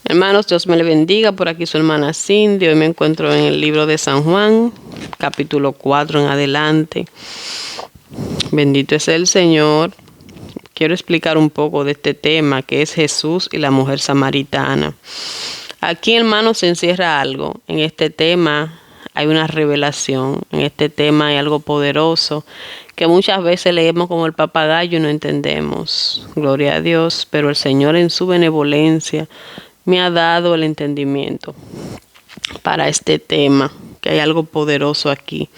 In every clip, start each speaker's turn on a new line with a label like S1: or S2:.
S1: Hermanos, Dios me le bendiga. Por aquí su hermana Cindy. Hoy me encuentro en el libro de San Juan, capítulo 4 en adelante. Bendito es el Señor. Quiero explicar un poco de este tema que es Jesús y la mujer samaritana. Aquí, hermanos, se encierra algo. En este tema hay una revelación. En este tema hay algo poderoso que muchas veces leemos como el papagayo y no entendemos. Gloria a Dios. Pero el Señor en su benevolencia me ha dado el entendimiento para este tema, que hay algo poderoso aquí.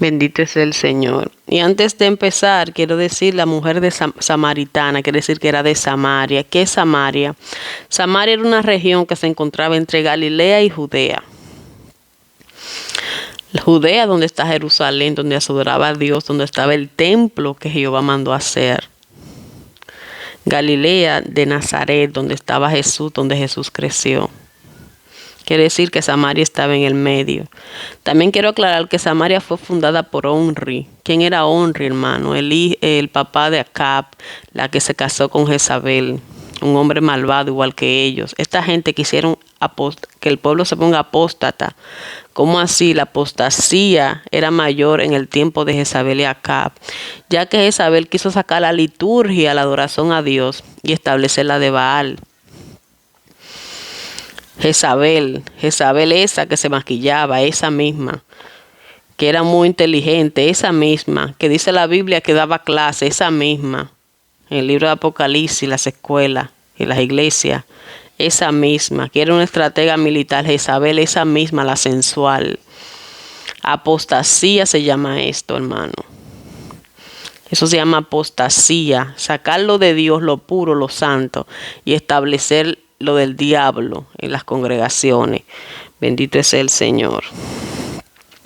S1: Bendito es el Señor. Y antes de empezar, quiero decir la mujer de samaritana, quiere decir que era de Samaria. ¿Qué es Samaria? Samaria era una región que se encontraba entre Galilea y Judea. Judea, donde está Jerusalén, donde se adoraba a Dios, donde estaba el templo que Jehová mandó a hacer. Galilea de Nazaret, donde estaba Jesús, donde Jesús creció. Quiere decir que Samaria estaba en el medio. También quiero aclarar que Samaria fue fundada por Omri. ¿Quién era Omri, hermano? El papá de Acab, la que se casó con Jezabel. Un hombre malvado igual que ellos. Esta gente quisieron que el pueblo se ponga apóstata. ¿Cómo así? La apostasía era mayor en el tiempo de Jezabel y Acab, ya que Jezabel quiso sacar la liturgia, la adoración a Dios y establecerla de Baal. Jezabel esa que se maquillaba, esa misma, que era muy inteligente, esa misma, que dice la Biblia que daba clase, esa misma, en el libro de Apocalipsis, las escuelas y las iglesias, esa misma, que era una estratega militar, Jezabel, esa misma, la sensual. Apostasía se llama esto, hermano. Eso se llama apostasía, sacarlo de Dios, lo puro, lo santo, y establecer lo del diablo en las congregaciones. Bendito es el Señor.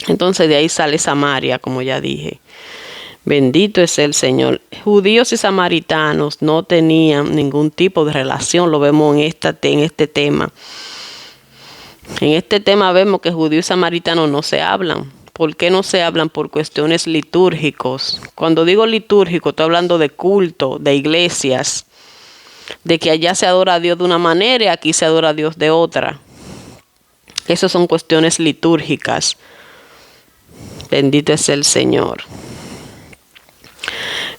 S1: Entonces de ahí sale Samaria, como ya dije. Bendito es el Señor. Judíos y samaritanos no tenían ningún tipo de relación. Lo vemos en este tema. En este tema vemos que judíos y samaritanos no se hablan. ¿Por qué no se hablan? Por cuestiones litúrgicos. Cuando digo litúrgico, estoy hablando de culto, de iglesias. De que allá se adora a Dios de una manera y aquí se adora a Dios de otra. Esas son cuestiones litúrgicas. Bendito es el Señor.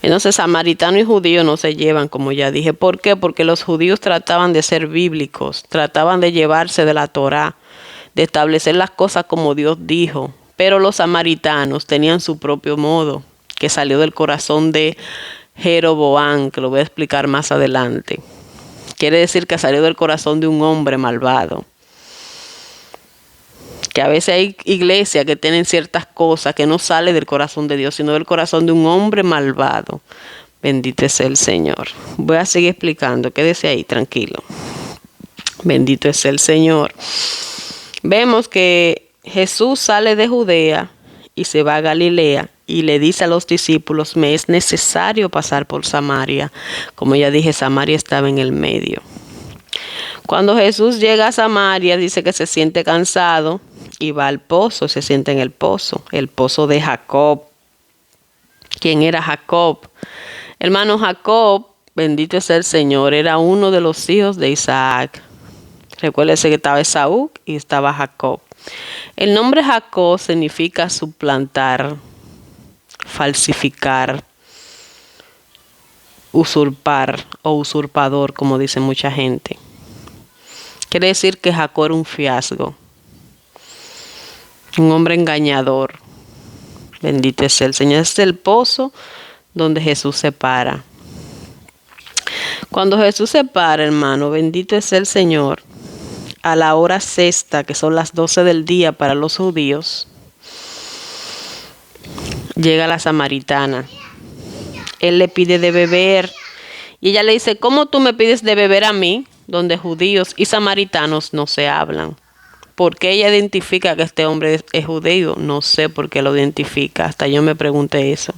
S1: Entonces, samaritano y judío no se llevan, como ya dije. ¿Por qué? Porque los judíos trataban de ser bíblicos, trataban de llevarse de la Torá, de establecer las cosas como Dios dijo. Pero los samaritanos tenían su propio modo, que salió del corazón de Jeroboam, que lo voy a explicar más adelante. Quiere decir que salió del corazón de un hombre malvado. Que a veces hay iglesias que tienen ciertas cosas que no salen del corazón de Dios, sino del corazón de un hombre malvado. Bendito es el Señor. Voy a seguir explicando, quédese ahí, tranquilo. Bendito es el Señor. Vemos que Jesús sale de Judea y se va a Galilea y le dice a los discípulos, me es necesario pasar por Samaria. Como ya dije, Samaria estaba en el medio. Cuando Jesús llega a Samaria, dice que se siente cansado y va al pozo, se sienta en el pozo de Jacob. ¿Quién era Jacob? Hermano, Jacob, bendito es el Señor, era uno de los hijos de Isaac. Recuérdese que estaba Esaú y estaba Jacob. El nombre Jacob significa suplantar, falsificar, usurpar o usurpador, como dice mucha gente. Quiere decir que Jacob era un fiasco, un hombre engañador. Bendito es el Señor. Este es el pozo donde Jesús se para. Cuando Jesús se para, hermano, bendito es el Señor, a la hora sexta, que son las 12 del día para los judíos, llega la samaritana. Él le pide de beber y ella le dice, ¿cómo tú me pides de beber a mí? Donde judíos y samaritanos no se hablan. ¿Por qué ella identifica que este hombre es judío? No sé por qué lo identifica. Hasta yo me pregunté eso.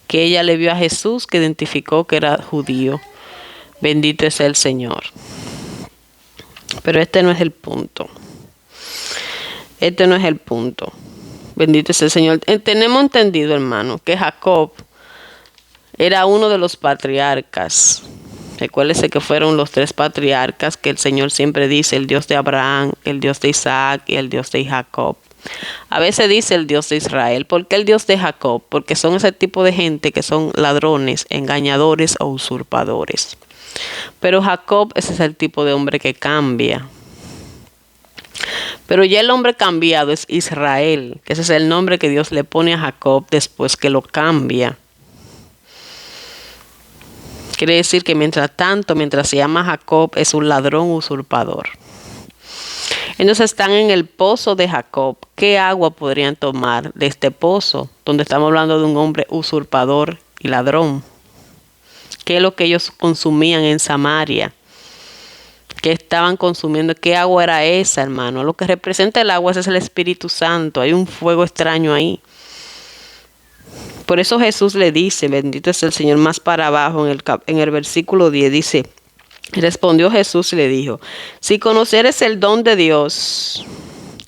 S1: Que ella le vio a Jesús que identificó que era judío. Bendito es el Señor. Pero este no es el punto. Este no es el punto. Bendito es el Señor. Tenemos entendido, hermano, que Jacob era uno de los patriarcas. Recuérdese que fueron los 3 patriarcas que el Señor siempre dice, el Dios de Abraham, el Dios de Isaac y el Dios de Jacob. A veces dice el Dios de Israel. ¿Por qué el Dios de Jacob? Porque son ese tipo de gente que son ladrones, engañadores o usurpadores. Pero Jacob, ese es el tipo de hombre que cambia. Pero ya el hombre cambiado es Israel, que ese es el nombre que Dios le pone a Jacob después que lo cambia. Quiere decir que mientras se llama Jacob, es un ladrón usurpador. Entonces están en el pozo de Jacob. ¿Qué agua podrían tomar de este pozo? Donde estamos hablando de un hombre usurpador y ladrón. ¿Qué es lo que ellos consumían en Samaria? ¿Qué estaban consumiendo? ¿Qué agua era esa, hermano? Lo que representa el agua ese es el Espíritu Santo. Hay un fuego extraño ahí. Por eso Jesús le dice, bendito es el Señor, más para abajo en el versículo 10, dice, respondió Jesús y le dijo, si conocieres el don de Dios,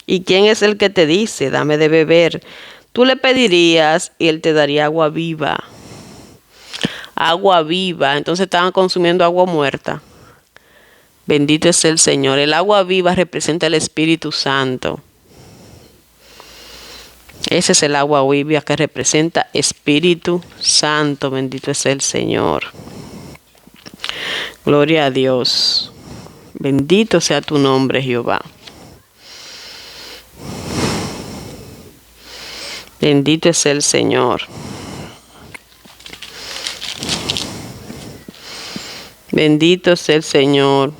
S1: ¿y quién es el que te dice, dame de beber? Tú le pedirías y él te daría agua viva. Agua viva, entonces estaban consumiendo agua muerta. Bendito es el Señor. El agua viva representa el Espíritu Santo. Ese es el agua viva que representa Espíritu Santo. Bendito es el Señor. Gloria a Dios. Bendito sea tu nombre, Jehová. Bendito es el Señor. Bendito es el Señor.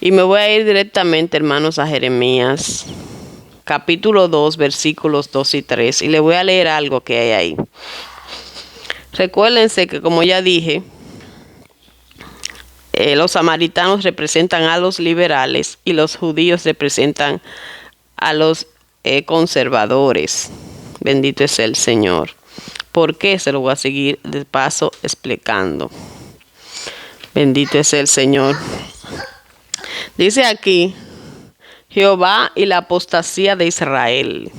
S1: Y me voy a ir directamente, hermanos, a Jeremías, capítulo 2, versículos 2 y 3. Y le voy a leer algo que hay ahí. Recuérdense que, como ya dije, los samaritanos representan a los liberales y los judíos representan a los conservadores. Bendito es el Señor. ¿Por qué? Se lo voy a seguir de paso explicando. Bendito es el Señor. Dice aquí, Jehová y la apostasía de Israel.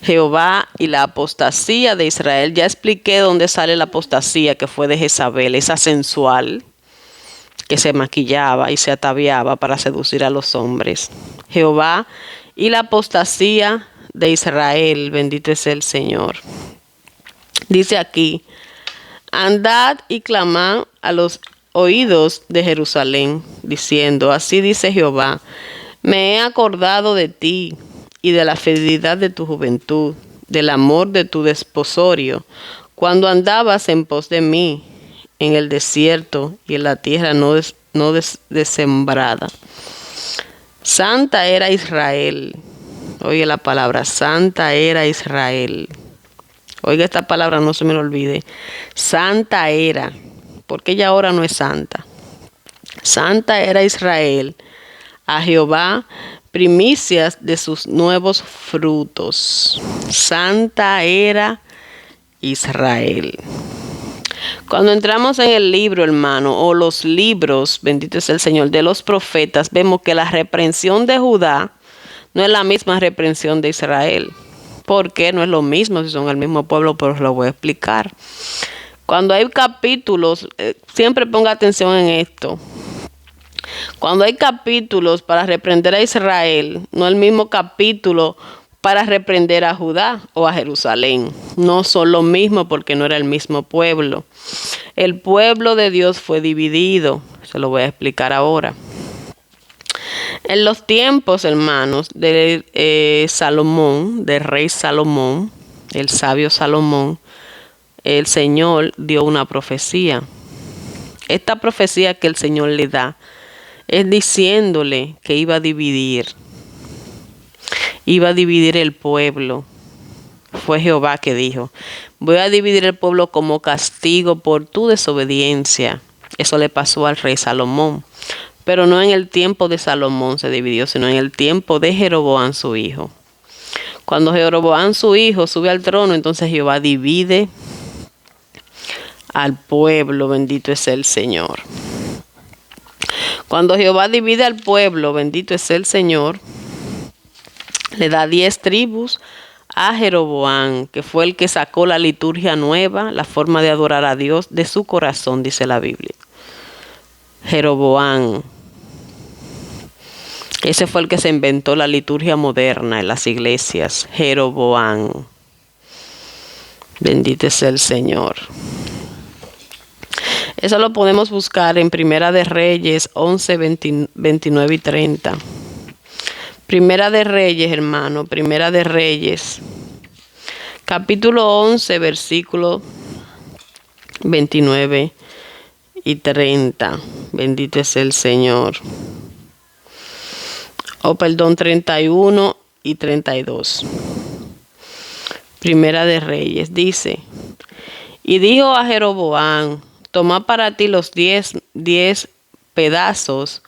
S1: Jehová y la apostasía de Israel. Ya expliqué dónde sale la apostasía, que fue de Jezabel, esa sensual que se maquillaba y se ataviaba para seducir a los hombres. Jehová y la apostasía de Israel. Bendito es el Señor. Dice aquí, andad y clamad a los oídos de Jerusalén, diciendo, así dice Jehová, me he acordado de ti y de la fidelidad de tu juventud, del amor de tu desposorio, cuando andabas en pos de mí en el desierto y en la tierra no desembrada. Santa era Israel. Oye la palabra, santa era Israel. Oiga esta palabra, no se me lo olvide. Santa era, porque ella ahora no es santa. Santa era Israel a Jehová, primicias de sus nuevos frutos. Santa era Israel. Cuando entramos en el libro, hermano, o los libros, bendito es el Señor, de los profetas, vemos que la reprensión de Judá no es la misma reprensión de Israel. ¿Por qué? No es lo mismo, si son el mismo pueblo, pero os lo voy a explicar. Cuando hay capítulos, siempre ponga atención en esto. Cuando hay capítulos para reprender a Israel, no es el mismo capítulo para reprender a Judá o a Jerusalén. No son lo mismo porque no era el mismo pueblo. El pueblo de Dios fue dividido. Se lo voy a explicar ahora. En los tiempos, hermanos, de Salomón, del rey Salomón, el sabio Salomón, el Señor dio una profecía. Esta profecía que el Señor le da es diciéndole que iba a dividir el pueblo. Fue Jehová que dijo, voy a dividir el pueblo como castigo por tu desobediencia. Eso le pasó al rey Salomón. Pero no en el tiempo de Salomón se dividió, sino en el tiempo de Jeroboam su hijo. Cuando Jeroboam su hijo sube al trono, entonces Jehová divide al pueblo, bendito es el Señor. Cuando Jehová divide al pueblo, bendito es el Señor, le da 10 tribus a Jeroboam, que fue el que sacó la liturgia nueva, la forma de adorar a Dios de su corazón, dice la Biblia. Jeroboam. Ese fue el que se inventó la liturgia moderna en las iglesias. Jeroboam. Bendito sea el Señor. Eso lo podemos buscar en Primera de Reyes 11, 29 y 30. Primera de Reyes, hermano, Primera de Reyes, capítulo 11, versículo 29 y 30. Bendito es el Señor. 31 y 32. Primera de Reyes, dice: y dijo a Jeroboam: toma para ti los 10 pedazos,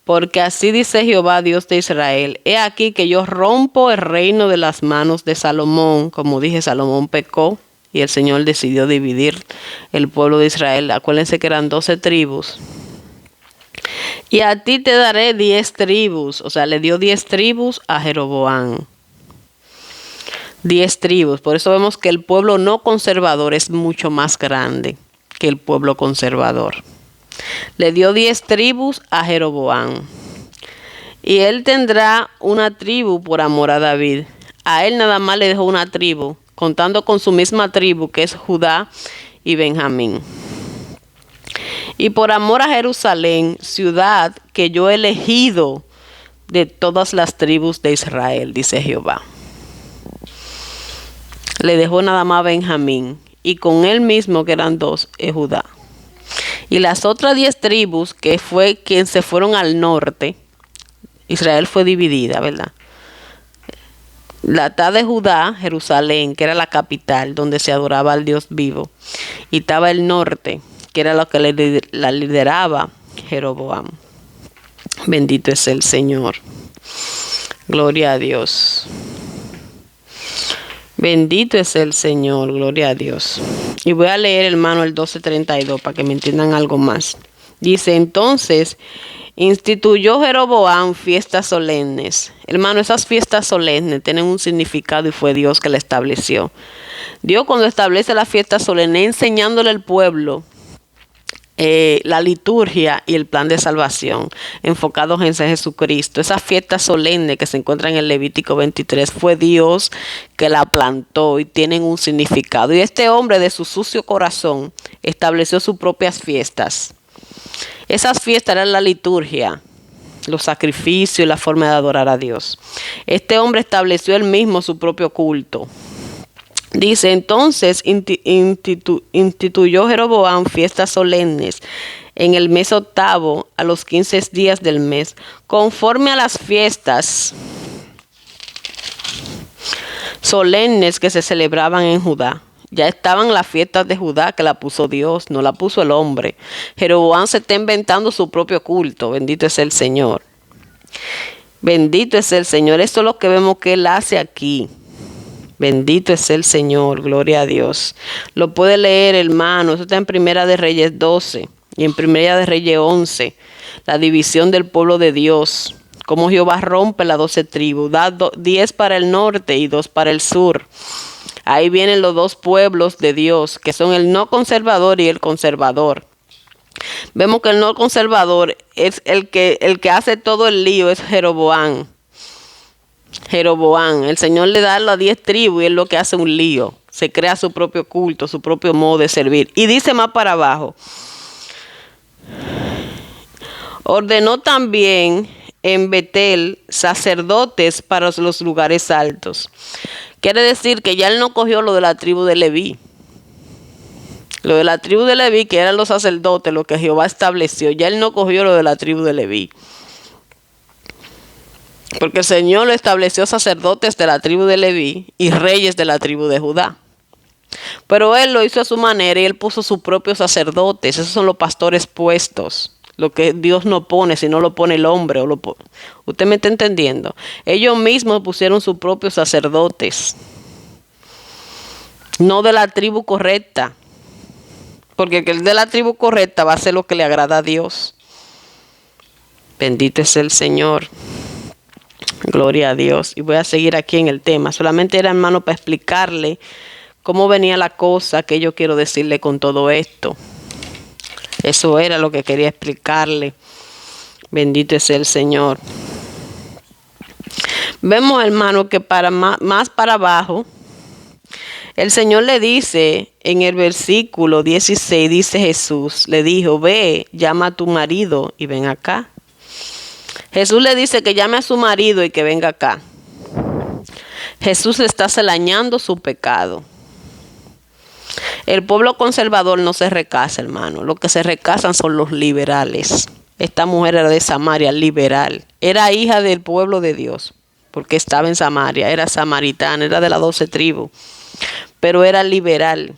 S1: porque así dice Jehová, Dios de Israel: he aquí que yo rompo el reino de las manos de Salomón. Como dije, Salomón pecó y el Señor decidió dividir el pueblo de Israel. Acuérdense que eran 12 tribus. Y a ti te daré 10 tribus. O sea, le dio 10 tribus a Jeroboam. 10 tribus. Por eso vemos que el pueblo no conservador es mucho más grande que el pueblo conservador. Le dio 10 tribus a Jeroboam. Y él tendrá una tribu por amor a David. A él nada más le dejó una tribu, contando con su misma tribu, que es Judá y Benjamín. Y por amor a Jerusalén, ciudad que yo he elegido de todas las tribus de Israel, dice Jehová. Le dejó nada más a Benjamín, y con él mismo, que eran 2, es Judá. Y las otras 10 tribus, que fue quien se fueron al norte, Israel fue dividida, ¿verdad? La estaba de Judá, Jerusalén, que era la capital, donde se adoraba al Dios vivo. Y estaba el norte, que era lo que la lideraba Jeroboam. Bendito es el Señor. Gloria a Dios. Bendito es el Señor, gloria a Dios. Y voy a leer, hermano, el 12:32 para que me entiendan algo más. Dice: entonces instituyó Jeroboam fiestas solemnes. Hermano, esas fiestas solemnes tienen un significado y fue Dios que la estableció. Dios, cuando establece la fiesta solemne, enseñándole al pueblo la liturgia y el plan de salvación enfocados en Jesucristo. Esa fiesta solemne que se encuentra en el Levítico 23 fue Dios que la plantó y tienen un significado. Y este hombre, de su sucio corazón, estableció sus propias fiestas. Esas fiestas eran la liturgia, los sacrificios y la forma de adorar a Dios. Este hombre estableció él mismo su propio culto. Dice: entonces instituyó Jeroboam fiestas solemnes en el mes 8, a los 15 días del mes, conforme a las fiestas solemnes que se celebraban en Judá. Ya estaban las fiestas de Judá, que la puso Dios, no la puso el hombre. Jeroboam se está inventando su propio culto. Bendito es el Señor. Bendito es el Señor. Esto es lo que vemos que él hace aquí. Bendito es el Señor, gloria a Dios. Lo puede leer, hermano. Eso está en Primera de Reyes 12 y en Primera de Reyes 11. La división del pueblo de Dios. Cómo Jehová rompe las 12 tribus. Da 10 para el norte y 2 para el sur. Ahí vienen los 2 pueblos de Dios, que son el no conservador y el conservador. Vemos que el no conservador es el que hace todo el lío, es Jeroboam. Jeroboam, el Señor le da las 10 tribus y es lo que hace un lío. Se crea su propio culto, su propio modo de servir. Y dice más para abajo: ordenó también en Betel sacerdotes para los lugares altos. Quiere decir que ya él no cogió lo de la tribu de Leví. Lo de la tribu de Leví, que eran los sacerdotes, lo que Jehová estableció. Ya él no cogió lo de la tribu de Leví. Porque el Señor lo estableció sacerdotes de la tribu de Leví y reyes de la tribu de Judá. Pero él lo hizo a su manera y él puso sus propios sacerdotes. Esos son los pastores puestos. Lo que Dios no pone, si no lo pone el hombre. ¿Usted me está entendiendo? Ellos mismos pusieron sus propios sacerdotes. No de la tribu correcta. Porque el de la tribu correcta va a hacer lo que le agrada a Dios. Bendito es el Señor. Gloria a Dios. Y voy a seguir aquí en el tema. Solamente era, hermano, para explicarle cómo venía la cosa que yo quiero decirle con todo esto. Eso era lo que quería explicarle. Bendito es el Señor. Vemos, hermano, que para más para abajo, el Señor le dice en el versículo 16, dice Jesús, le dijo, ve, llama a tu marido y ven acá. Jesús le dice que llame a su marido y que venga acá. Jesús le está celañando su pecado. El pueblo conservador no se recasa, hermano. Los que se recasan son los liberales. Esta mujer era de Samaria, liberal. Era hija del pueblo de Dios, porque estaba en Samaria. Era samaritana, era de las 12 tribus, pero era liberal.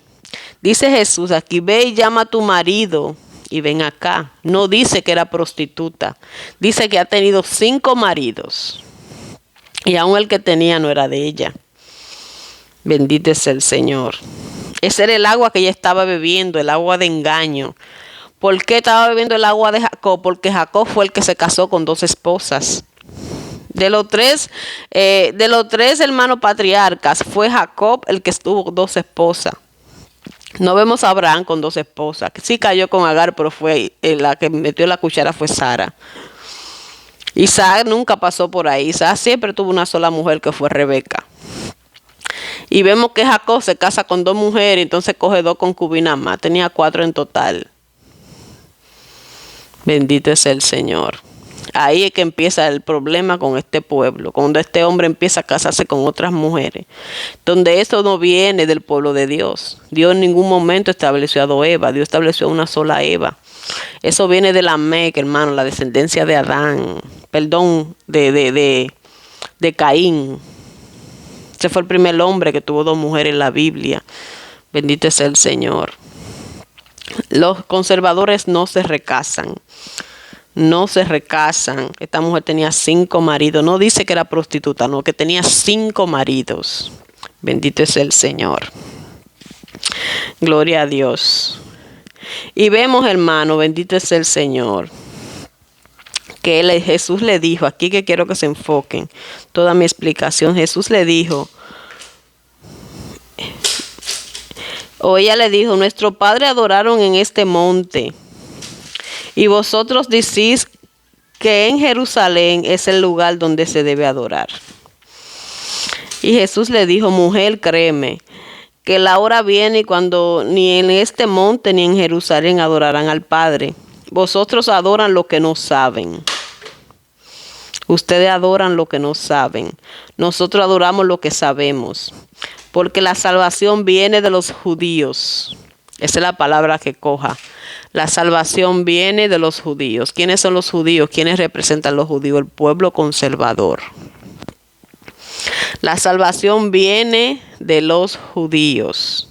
S1: Dice Jesús aquí, ve y llama a tu marido y ven acá. No dice que era prostituta. Dice que ha tenido 5 maridos. Y aún el que tenía no era de ella. Bendito es el Señor. Ese era el agua que ella estaba bebiendo, el agua de engaño. ¿Por qué estaba bebiendo el agua de Jacob? Porque Jacob fue el que se casó con 2 esposas. De los tres hermanos patriarcas, fue Jacob el que estuvo con 2 esposas. No vemos a Abraham con 2 esposas. Sí cayó con Agar, pero fue la que metió la cuchara fue Sara. Isaac nunca pasó por ahí. Isaac siempre tuvo una sola mujer, que fue Rebeca. Y vemos que Jacob se casa con 2 mujeres, entonces coge 2 concubinas más. Tenía 4 en total. Bendito es el Señor. Ahí es que empieza el problema con este pueblo, cuando este hombre empieza a casarse con otras mujeres, donde eso no viene del pueblo de Dios. Dios en ningún momento estableció a 2 Evas, Dios estableció una sola Eva. Eso viene de Lamec, hermano, la descendencia de Adán, de Caín. Ese fue el primer hombre que tuvo 2 mujeres en la Biblia. Bendito es el Señor. Los conservadores no se recasan. No se recasan. Esta mujer tenía 5 maridos. No dice que era prostituta, no, que tenía 5 maridos. Bendito es el Señor. Gloria a Dios. Y vemos, hermano, bendito es el Señor, que Jesús le dijo, aquí que quiero que se enfoquen toda mi explicación. Jesús le dijo, o ella le dijo, nuestro padre adoraron en este monte, y vosotros decís que en Jerusalén es el lugar donde se debe adorar. Y Jesús le dijo, mujer, créeme, que la hora viene cuando ni en este monte ni en Jerusalén adorarán al Padre. Vosotros adoran lo que no saben. Ustedes adoran lo que no saben. Nosotros adoramos lo que sabemos. Porque la salvación viene de los judíos. Esa es la palabra que coja. La salvación viene de los judíos. ¿Quiénes son los judíos? ¿Quiénes representan a los judíos? El pueblo conservador. La salvación viene de los judíos.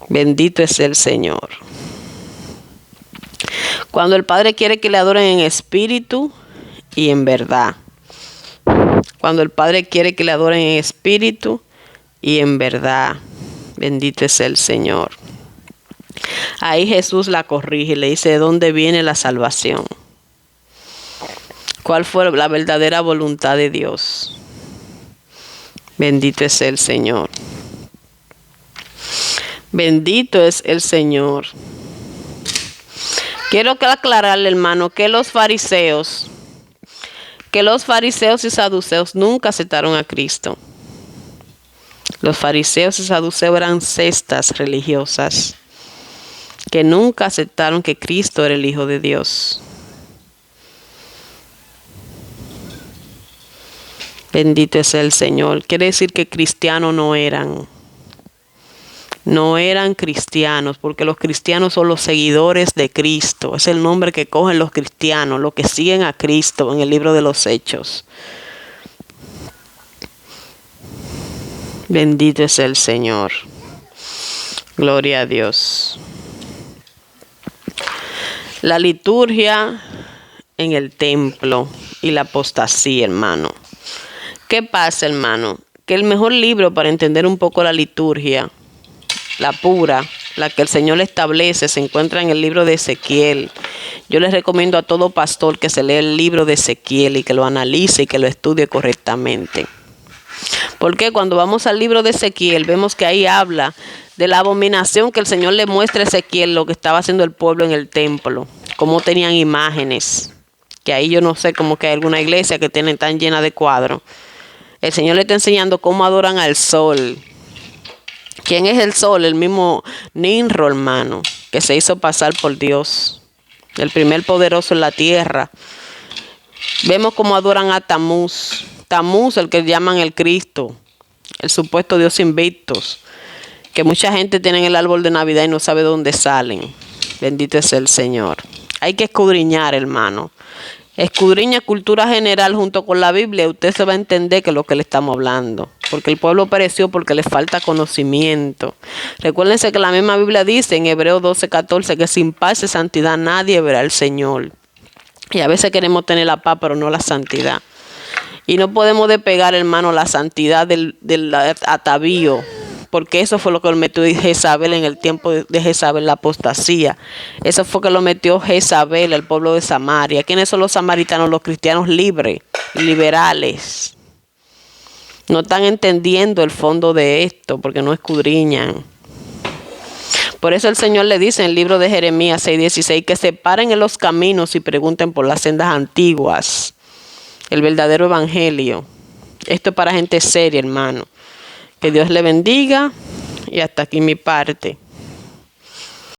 S1: Bendito es el Señor. Cuando el Padre quiere que le adoren en espíritu y en verdad. Cuando el Padre quiere que le adoren en espíritu y en verdad. Bendito es el Señor. Ahí Jesús la corrige y le dice, ¿de dónde viene la salvación? ¿Cuál fue la verdadera voluntad de Dios? Bendito es el Señor. Bendito es el Señor. Quiero aclararle, hermano, que los fariseos y saduceos nunca aceptaron a Cristo. Los fariseos y saduceos eran sectas religiosas que nunca aceptaron que Cristo era el Hijo de Dios. Bendito es el Señor. Quiere decir que cristianos no eran cristianos, porque los cristianos son los seguidores de Cristo. Es el nombre que cogen los cristianos, los que siguen a Cristo en el libro de los Hechos. Bendito es el Señor. Gloria a Dios. La liturgia en el templo y la apostasía, hermano. ¿Qué pasa, hermano? Que el mejor libro para entender un poco la liturgia, la pura, la que el Señor establece, se encuentra en el libro de Ezequiel. Yo les recomiendo a todo pastor que se lea el libro de Ezequiel y que lo analice y que lo estudie correctamente. Porque cuando vamos al libro de Ezequiel, vemos que ahí habla de la abominación que el Señor le muestra a Ezequiel, lo que estaba haciendo el pueblo en el templo, cómo tenían imágenes, que ahí yo no sé, como que hay alguna iglesia que tiene tan llena de cuadros. El Señor le está enseñando cómo adoran al sol. ¿Quién es el sol? El mismo Ninro, hermano, que se hizo pasar por Dios, el primer poderoso en la tierra. Vemos cómo adoran a Tamuz. Tamuz, el que llaman el Cristo, el supuesto Dios invictus, que mucha gente tiene el árbol de Navidad y no sabe dónde salen. Bendito es el Señor. Hay que escudriñar, hermano. Escudriña cultura general junto con la Biblia, usted se va a entender que es lo que le estamos hablando. Porque el pueblo pereció porque le falta conocimiento. Recuérdense que la misma Biblia dice en Hebreos 12:14 que sin paz y santidad nadie verá al Señor. Y a veces queremos tener la paz, pero no la santidad. Y no podemos despegar, hermano, la santidad del atavío, porque eso fue lo que lo metió Jezabel en el tiempo de Jezabel, la apostasía. Eso fue que lo metió Jezabel, el pueblo de Samaria. ¿Quiénes son los samaritanos? Los cristianos libres, liberales. No están entendiendo el fondo de esto, porque no escudriñan. Por eso el Señor le dice en el libro de Jeremías 6:16 que se paren en los caminos y pregunten por las sendas antiguas. El verdadero evangelio. Esto es para gente seria, hermano. Que Dios le bendiga y hasta aquí mi parte.